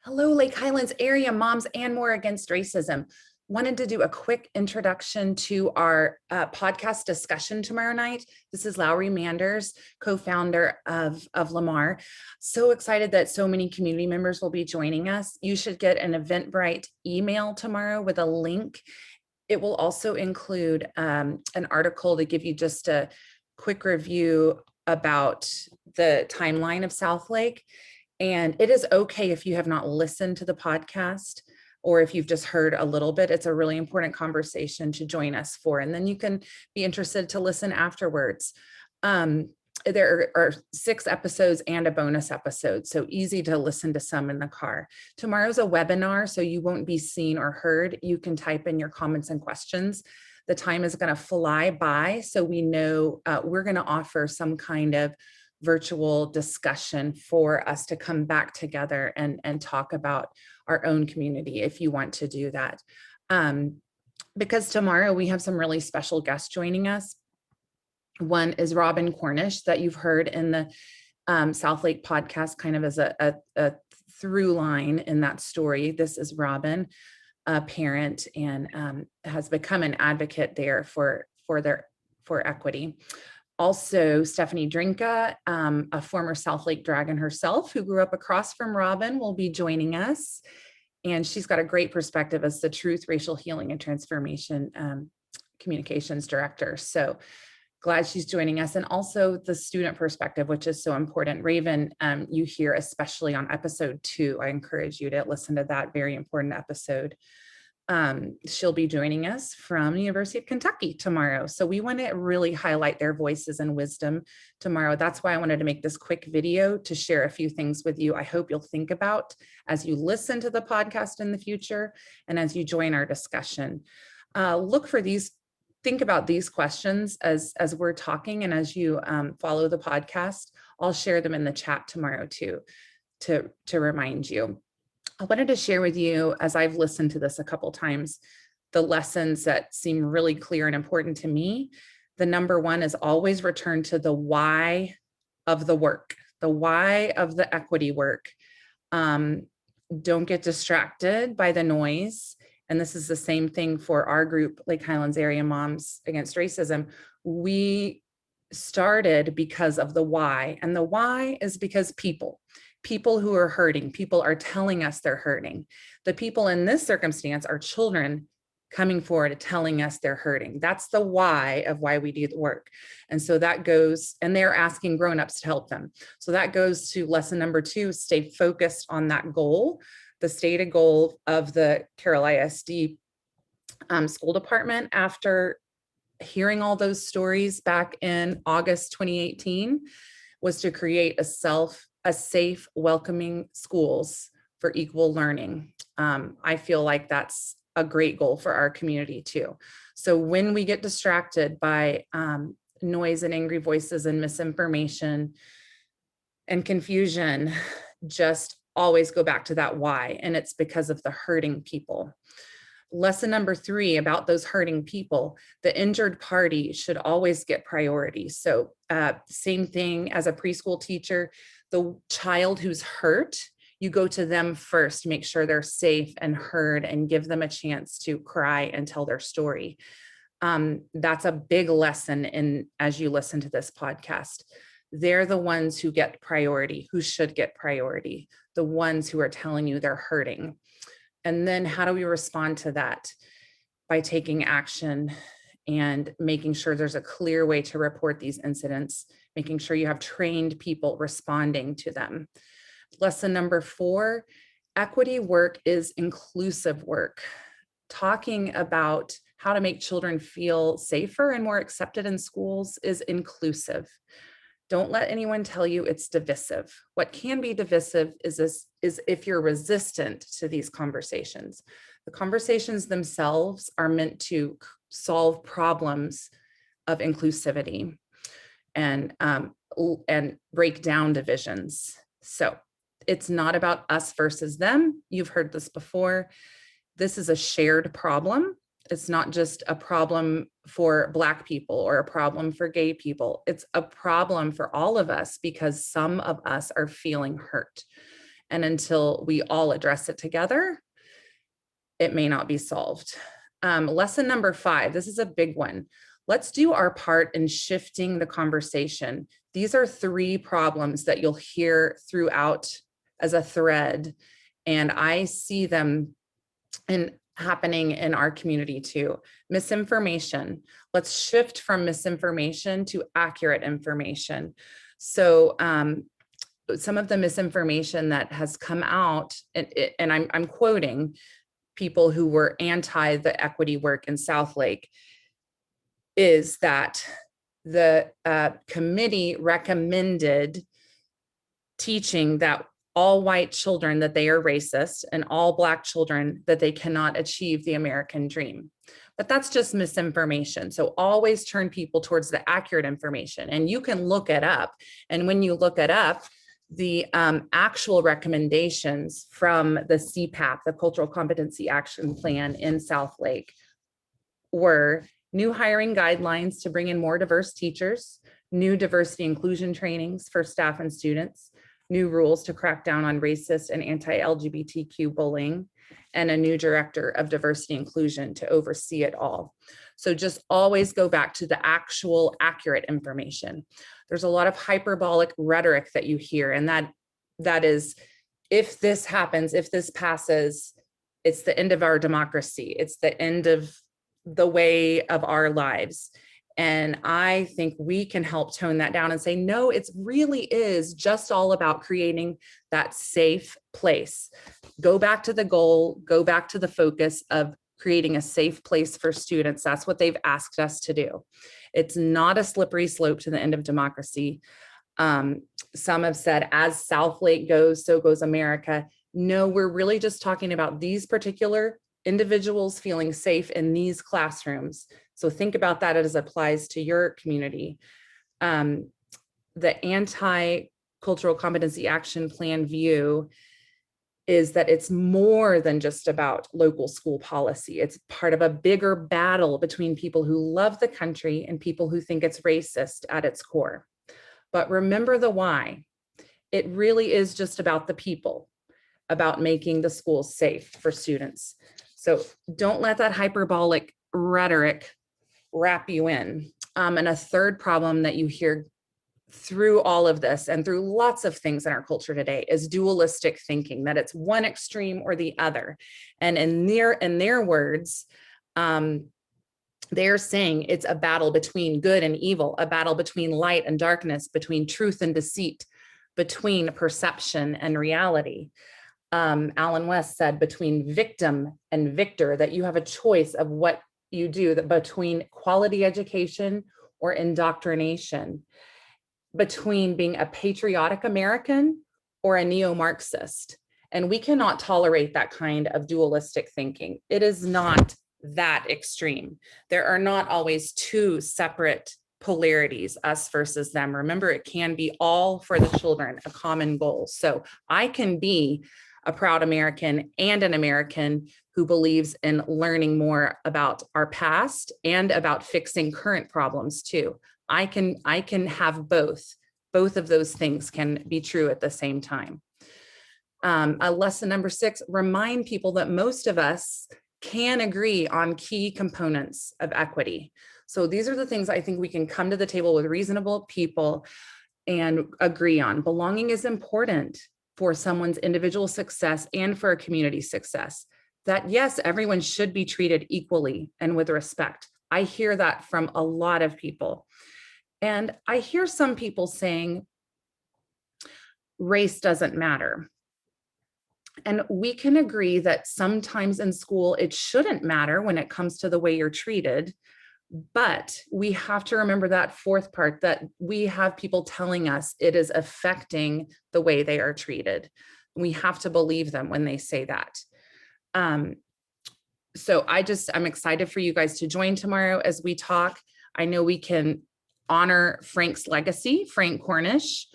Hello, Lake Highlands area moms and more against racism. Wanted to do a quick introduction to our podcast discussion tomorrow night. This is Lowry Manders, co-founder of LHAMAR. So excited that so many community members will be joining us. You should get an Eventbrite email tomorrow with a link. It will also include an article to give you just a quick review about the timeline of Southlake. And it is okay if you have not listened to the podcast or if you've just heard a little bit. It's a really important conversation to join us for. And then you can be interested to listen afterwards. There are 6 episodes and a bonus episode, so easy to listen to some in the car. Tomorrow's a webinar, so you won't be seen or heard. You can type in your comments and questions. The time is going to fly by, so we know we're going to offer some kind of virtual discussion for us to come back together and talk about our own community if you want to do that. Because tomorrow we have some really special guests joining us. One is Robin Cornish that you've heard in the Southlake podcast, kind of as a through line in that story. This is Robin, a parent, and has become an advocate there for equity. Also, Stephanie Drinka, a former Southlake Dragon herself, who grew up across from Robin, will be joining us. And she's got a great perspective as the Truth, Racial Healing, and Transformation Communications Director. So glad she's joining us. And also the student perspective, which is so important. Raven, you hear especially on episode 2. I encourage you to listen to that very important episode. She'll be joining us from the University of Kentucky tomorrow. So we want to really highlight their voices and wisdom tomorrow. That's why I wanted to make this quick video to share a few things with you. I hope you'll think about as you listen to the podcast in the future and as you join our discussion. Look for these, think about these questions as we're talking, and as you follow the podcast. I'll share them in the chat tomorrow too, to remind you. I wanted to share with you, as I've listened to this a couple times, the lessons that seem really clear and important to me. The number one is always return to the why of the work, the why of the equity work. Don't get distracted by the noise. And this is the same thing for our group, Lake Highlands Area Moms Against Racism. We started because of the why. And the why is because people who are hurting, people are telling us they're hurting. The people in this circumstance are children coming forward and telling us they're hurting. That's the why of why we do the work. And so that goes, and they're asking grownups to help them. So that goes to lesson number 2, stay focused on that goal, the stated goal of the Carroll ISD school department after hearing all those stories back in August 2018 was to create a safe, welcoming schools for equal learning. I feel like that's a great goal for our community too. So when we get distracted by noise and angry voices and misinformation and confusion, just always go back to that why. And it's because of the hurting people. Lesson number 3 about those hurting people, the injured party should always get priority. So same thing as a preschool teacher, the child who's hurt, you go to them first, make sure they're safe and heard and give them a chance to cry and tell their story. That's a big lesson as you listen to this podcast. They're the ones who get priority, who should get priority, the ones who are telling you they're hurting. And then how do we respond to that? By taking action and making sure there's a clear way to report these incidents, making sure you have trained people responding to them. Lesson number 4, equity work is inclusive work. Talking about how to make children feel safer and more accepted in schools is inclusive. Don't let anyone tell you it's divisive. What can be divisive is if you're resistant to these conversations. The conversations themselves are meant to solve problems of inclusivity and break down divisions. So it's not about us versus them. You've heard this before. This is a shared problem. It's not just a problem for Black people or a problem for gay people. It's a problem for all of us because some of us are feeling hurt. And until we all address it together, it may not be solved. Lesson number 5, this is a big one. Let's do our part in shifting the conversation. These are 3 problems that you'll hear throughout as a thread, and I see them happening in our community too. Misinformation. Let's shift from misinformation to accurate information. So some of the misinformation that has come out, and I'm quoting people who were anti the equity work in Southlake, is that the committee recommended teaching that all white children that they are racist and all Black children that they cannot achieve the American dream. But that's just misinformation. So always turn people towards the accurate information, and you can look it up. And when you look it up, the actual recommendations from the CPAP, the Cultural Competency Action Plan in Southlake, were new hiring guidelines to bring in more diverse teachers, new diversity inclusion trainings for staff and students, new rules to crack down on racist and anti-LGBTQ bullying, and a new director of diversity inclusion to oversee it all. So just always go back to the actual accurate information. There's a lot of hyperbolic rhetoric that you hear, and that is, if this happens, if this passes, it's the end of our democracy. It's the end of the way of our lives. And I think we can help tone that down and say, no, it really is just all about creating that safe place. Go back to the goal, go back to the focus of creating a safe place for students. That's what they've asked us to do. It's not a slippery slope to the end of democracy. Some have said, as Southlake goes, so goes America. No, we're really just talking about these particular individuals feeling safe in these classrooms. So think about that as it applies to your community. The anti-cultural competency action plan view is that it's more than just about local school policy. It's part of a bigger battle between people who love the country and people who think it's racist at its core. But remember the why. It really is just about the people, about making the schools safe for students. So don't let that hyperbolic rhetoric wrap you in. And a third problem that you hear through all of this and through lots of things in our culture today is dualistic thinking, that it's one extreme or the other. And in their words, they're saying it's a battle between good and evil, a battle between light and darkness, between truth and deceit, between perception and reality. Alan West said between victim and victor, that you have a choice of what you do, that between quality education or indoctrination, between being a patriotic American or a neo-Marxist. And we cannot tolerate that kind of dualistic thinking. It is not that extreme. There are not always 2 separate polarities, us versus them. Remember, it can be all for the children, a common goal. So I can be a proud American and an American who believes in learning more about our past and about fixing current problems too. I can have both. Both of those things can be true at the same time. Lesson number 6, remind people that most of us can agree on key components of equity. So these are the things I think we can come to the table with reasonable people and agree on. Belonging is important for someone's individual success and for a community success. That yes, everyone should be treated equally and with respect. I hear that from a lot of people. And I hear some people saying race doesn't matter. And we can agree that sometimes in school, it shouldn't matter when it comes to the way you're treated. But we have to remember that 4th part, that we have people telling us it is affecting the way they are treated. We have to believe them when they say that. So I'm excited for you guys to join tomorrow as we talk. I know we can honor Frank's legacy, Frank Cornish,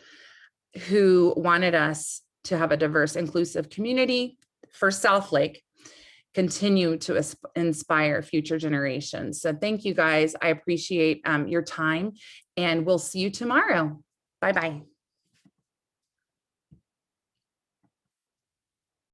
who wanted us to have a diverse, inclusive community for Southlake, continue to inspire future generations. So thank you guys. I appreciate your time, and we'll see you tomorrow. Bye-bye.